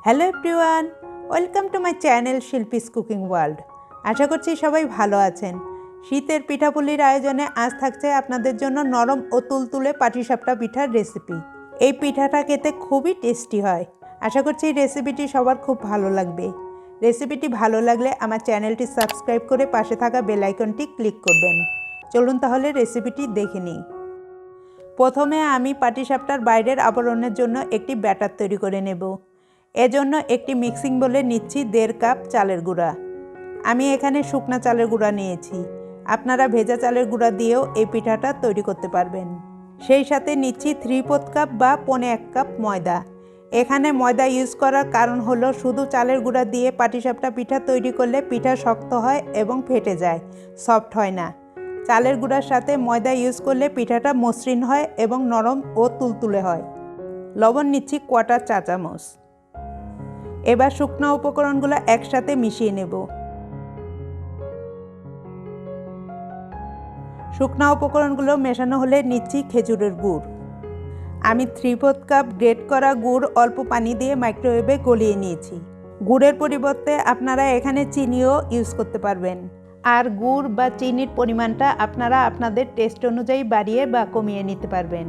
Hello everyone, welcome to my channel Shilpi's cooking world. আশা করছি সবাই ভালো আছেন। শীতের পিঠাপুলির আয়োজনে আজ থাকছে আপনাদের জন্য নরম ও তুলতুলে পাটিসাপটা পিঠার রেসিপি। এই পিঠাটা খেতে খুবই টেস্টি হয়। আশা করছি এই রেসিপিটি সবার খুব ভালো লাগবে। রেসিপিটি ভালো লাগলে আমার চ্যানেলটি সাবস্ক্রাইব করে পাশে থাকা বেল আইকনটি ক্লিক করবেন। চলুন তাহলে রেসিপিটি দেখে নিই। প্রথমে আমি পাটিসাপটার বাইরের আবরণের জন্য একটি ব্যাটার তৈরি করে নেব। এজন্য একটি মিক্সিং বোলে নিচ্ছি 1.5 কাপ চালের গুঁড়া। আমি এখানে শুকনা চালের গুঁড়া নিয়েছি। আপনারা ভেজা চালের গুঁড়া দিয়েও এই পিঠাটা তৈরি করতে পারবেন। সেই সাথে নিচ্ছি 3/4 কাপ বা 1.25 কাপ ময়দা। এখানে ময়দা ইউজ করার কারণ হলো শুধু চালের গুঁড়া দিয়ে পাটিসাপটা পিঠা তৈরি করলে পিঠা শক্ত হয় এবং ফেটে যায়, সফট হয় না। চালের গুঁড়ার সাথে ময়দা ইউজ করলে পিঠাটা মসৃণ হয় এবং নরম ও তুলতুলে হয়। লবণ নিচ্ছি 1/4 চা চামচ। এবার শুকনো উপকরণগুলো একসাথে মিশিয়ে নেব। শুকনো উপকরণগুলো মেশানো হলে নিচ্ছি খেজুরের গুড়। আমি 3/4 কাপ গ্রেট করা গুড় অল্প পানি দিয়ে মাইক্রোওয়েভে গলিয়ে নিয়েছি। গুড়ের পরিবর্তে আপনারা এখানে চিনিও ইউজ করতে পারবেন। আর গুড় বা চিনির পরিমাণটা আপনারা আপনাদের টেস্ট অনুযায়ী বাড়িয়ে বা কমিয়ে নিতে পারবেন।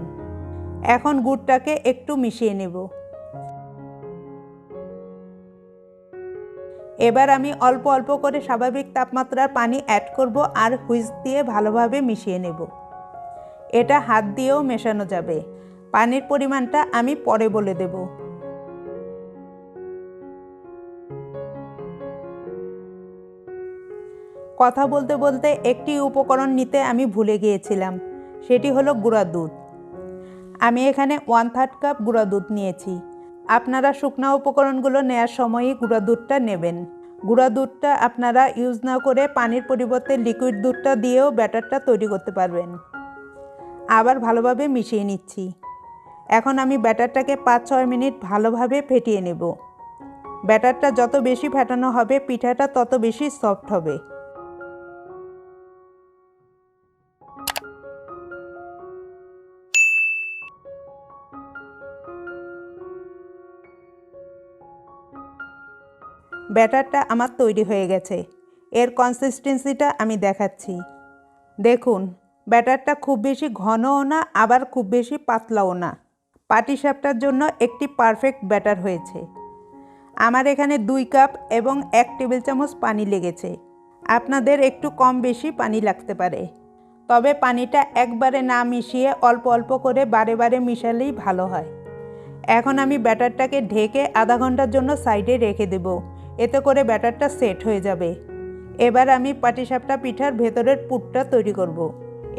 এখন গুড়টাকে একটু মিশিয়ে নেব। এবার আমি অল্প অল্প করে স্বাভাবিক তাপমাত্রার পানি অ্যাড করব আর হুইস্ক দিয়ে ভালোভাবে মিশিয়ে নেব। এটা হাত দিয়েও মেশানো যাবে। পানির পরিমাণটা আমি পরে বলে দেব। কথা বলতে বলতে একটি উপকরণ নিতে আমি ভুলে গিয়েছিলাম, সেটি হলো গুঁড়া দুধ। আমি এখানে 1/3 কাপ গুঁড়া দুধ নিয়েছি। আপনারা শুকনো উপকরণগুলো নেওয়ার সময়ই গুঁড়া দুধটা নেবেন। গুঁড়া দুধটা আপনারা ইউজ না করে পানির পরিবর্তে লিকুইড দুধটা দিয়েও ব্যাটারটা তৈরি করতে পারবেন। আবার ভালোভাবে মিশিয়ে নিচ্ছি। এখন আমি ব্যাটারটাকে 5-6 মিনিট ভালোভাবে ফেটিয়ে নেব। ব্যাটারটা যত বেশি ফেটানো হবে পিঠাটা তত বেশি সফট হবে। ব্যাটারটা আমার তৈরি হয়ে গেছে। এর কনসিস্টেন্সিটা আমি দেখাচ্ছি। দেখুন, ব্যাটারটা খুব বেশি ঘনও না আবার খুব বেশি পাতলাও না। পাটিসাপটার জন্য একটি পারফেক্ট ব্যাটার হয়েছে। আমার এখানে 2 কাপ এবং 1 টেবিল চামচ পানি লেগেছে। আপনাদের একটু কম বেশি পানি লাগতে পারে। তবে পানিটা একবারে না মিশিয়ে অল্প অল্প করে বারে বারে মিশালেই ভালো হয়। এখন আমি ব্যাটারটাকে ঢেকে আধা ঘন্টার জন্য সাইডে রেখে দেব। এতে করে ব্যাটারটা সেট হয়ে যাবে। এবার আমি পাটিসাপটা পিঠার ভেতরের পুরটা তৈরি করব।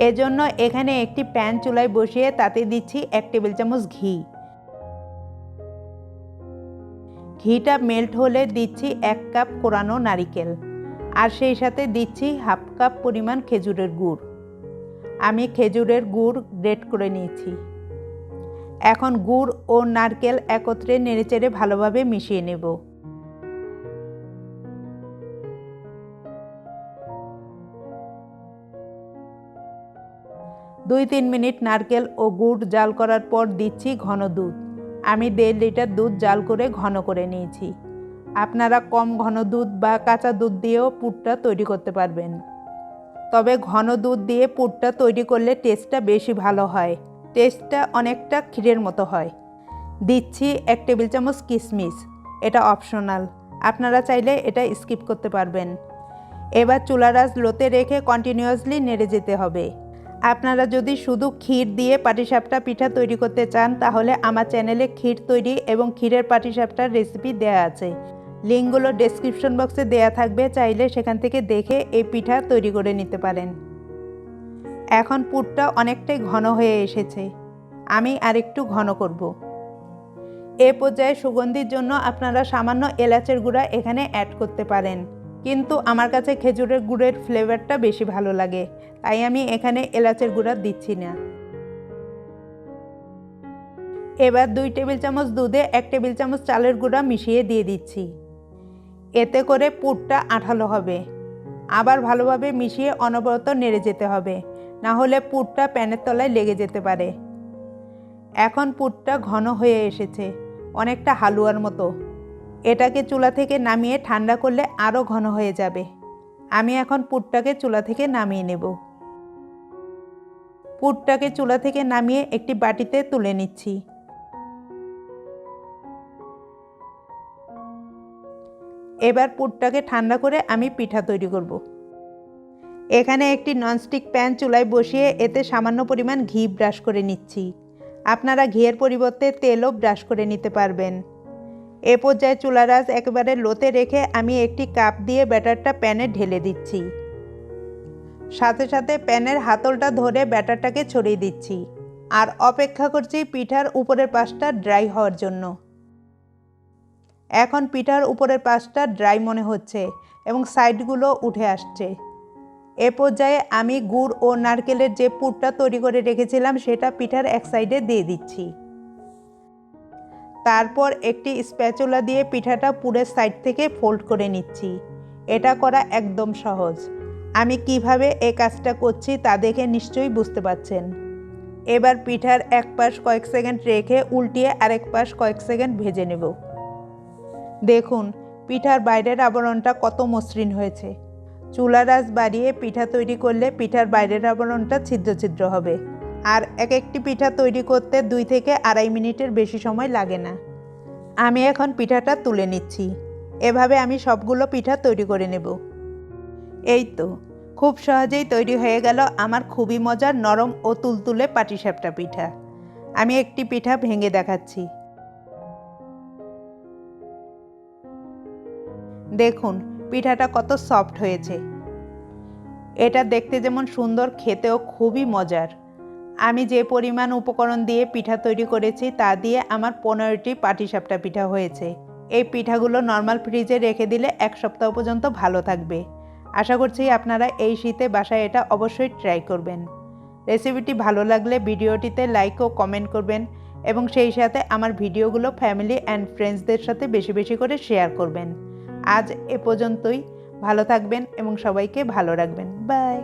এজন্য এখানে একটি প্যান চুলায় বসিয়ে তাতে দিচ্ছি 1 টেবিল চামচ ঘি। ঘিটা মেল্ট হলে দিচ্ছি 1 কাপ কোরানো নারিকেল আর সেই সাথে দিচ্ছি 1/2 কাপ পরিমাণ খেজুরের গুড়। আমি খেজুরের গুড় গ্রেট করে নিয়েছি। এখন গুড় ও নারকেল একত্রে নেড়েচেড়ে ভালোভাবে মিশিয়ে নেব। দুই 3 মিনিট নারকেল ও গুড় জাল করার পর দিচ্ছি ঘন দুধ। আমি 1.5 লিটার দুধ জাল করে ঘন করে নিয়েছি। আপনারা কম ঘন দুধ বা কাঁচা দুধ দিয়েও পুরটা তৈরি করতে পারবেন। তবে ঘন দুধ দিয়ে পুরটা তৈরি করলে টেস্টটা বেশি ভালো হয়। টেস্টটা অনেকটা ক্ষীরের মতো হয়। দিচ্ছি 1 টেবিল চামচ কিশমিশ। এটা অপশনাল, আপনারা চাইলে এটা স্কিপ করতে পারবেন। এবার চুলার আঁচ লোতে রেখে কন্টিনিউয়াসলি নেড়ে যেতে হবে। আপনারা যদি শুধু ক্ষীর দিয়ে পাটিসাপটা পিঠা তৈরি করতে চান তাহলে আমার চ্যানেলে ক্ষীর তৈরি এবং ক্ষীরের পাটিসাপটার রেসিপি দেয়া আছে। লিঙ্কগুলো ডেসক্রিপশন বক্সে দেয়া থাকবে, চাইলে সেখান থেকে দেখে এই পিঠা তৈরি করে নিতে পারেন। এখন পুরটা অনেকটাই ঘন হয়ে এসেছে। আমি আরেকটু ঘন করব। এ পর্যায়ে সুগন্ধির জন্য আপনারা সামান্য এলাচের গুঁড়া এখানে অ্যাড করতে পারেন, কিন্তু আমার কাছে খেজুরের গুড়ের ফ্লেভারটা বেশি ভালো লাগে, তাই আমি এখানে এলাচের গুঁড়া দিচ্ছি না। এবার 2 টেবিল চামচ দুধে 1 টেবিল চামচ চালের গুঁড়া মিশিয়ে দিয়ে দিচ্ছি। এতে করে পুরটা আঠালো হবে। আবার ভালোভাবে মিশিয়ে অনবরত নেড়ে যেতে হবে, না হলে পুরটা প্যানের তলায় লেগে যেতে পারে। এখন পুরটা ঘন হয়ে এসেছে, অনেকটা হালুয়ার মতো। এটাকে চুলা থেকে নামিয়ে ঠান্ডা করলে আরও ঘন হয়ে যাবে। আমি এখন পুরটাকে চুলা থেকে নামিয়ে নেব। পুরটাকে চুলা থেকে নামিয়ে একটি বাটিতে তুলে নিচ্ছি। এবার পুরটাকে ঠান্ডা করে আমি পিঠা তৈরি করব। এখানে একটি ননস্টিক প্যান চুলায় বসিয়ে এতে সামান্য পরিমাণ ঘি ব্রাশ করে নিচ্ছি। আপনারা ঘিয়ের পরিবর্তে তেলও ব্রাশ করে নিতে পারবেন। এ পর্যায়ে চুলার আঁচ একেবারে লোতে রেখে আমি একটি কাপ দিয়ে ব্যাটারটা প্যানে ঢেলে দিচ্ছি। সাথে সাথে প্যানের হাতলটা ধরে ব্যাটারটাকে ছড়িয়ে দিচ্ছি আর অপেক্ষা করছি পিঠার উপরের পাশটা ড্রাই হওয়ার জন্য। এখন পিঠার উপরের পাশটা ড্রাই মনে হচ্ছে এবং সাইডগুলো উঠে আসছে। এ পর্যায়ে আমি গুড় ও নারকেলের যে পুরটা তৈরি করে রেখেছিলাম সেটা পিঠার এক সাইডে দিয়ে দিচ্ছি। তারপর একটি স্প্যাচুলা দিয়ে পিঠাটা পুরের সাইড থেকে ফোল্ড করে নিচ্ছি। এটা করা একদম সহজ। আমি কিভাবে এই কাজটা করছি তা দেখে নিশ্চয়ই বুঝতে পারছেন। এবার পিঠার এক পাশ কয়েক সেকেন্ড রেখে উল্টিয়ে আরেক পাশ কয়েক সেকেন্ড ভেজে নেব। দেখুন পিঠার বাইরের আবরণটা কত মসৃণ হয়েছে। চুলার আঁচ বাড়িয়ে পিঠা তৈরি করলে পিঠার বাইরের আবরণটা ছিদ্র ছিদ্র হবে। আর এক একটি পিঠা তৈরি করতে 2 থেকে 2.5 মিনিটের বেশি সময় লাগে না। আমি এখন পিঠাটা তুলে নিচ্ছি। এভাবে আমি সবগুলো পিঠা তৈরি করে নেব। এই তো খুব সহজেই তৈরি হয়ে গেল আমার খুবই মজার নরম ও তুলতুলে পাটিসাপটা পিঠা। আমি একটি পিঠা ভেঙে দেখাচ্ছি। দেখুন পিঠাটা কত সফট হয়েছে। এটা দেখতে যেমন সুন্দর, খেতেও খুবই মজার। আমি যে পরিমাণ উপকরণ দিয়ে পিঠা তৈরি করেছি তা দিয়ে আমার 15টি পাটিসাপটা পিঠা হয়েছে। এই পিঠাগুলো নর্মাল ফ্রিজে রেখে দিলে 1 সপ্তাহ পর্যন্ত ভালো থাকবে। আশা করছি আপনারা এই শীতে বাসায় এটা অবশ্যই ট্রাই করবেন। রেসিপিটি ভালো লাগলে ভিডিওটিতে লাইক ও কমেন্ট করবেন এবং সেই সাথে আমার ভিডিওগুলো ফ্যামিলি অ্যান্ড ফ্রেন্ডসদের সাথে বেশি বেশি করে শেয়ার করবেন। আজ এ পর্যন্তই। ভালো থাকবেন এবং সবাইকে ভালো রাখবেন। বাই।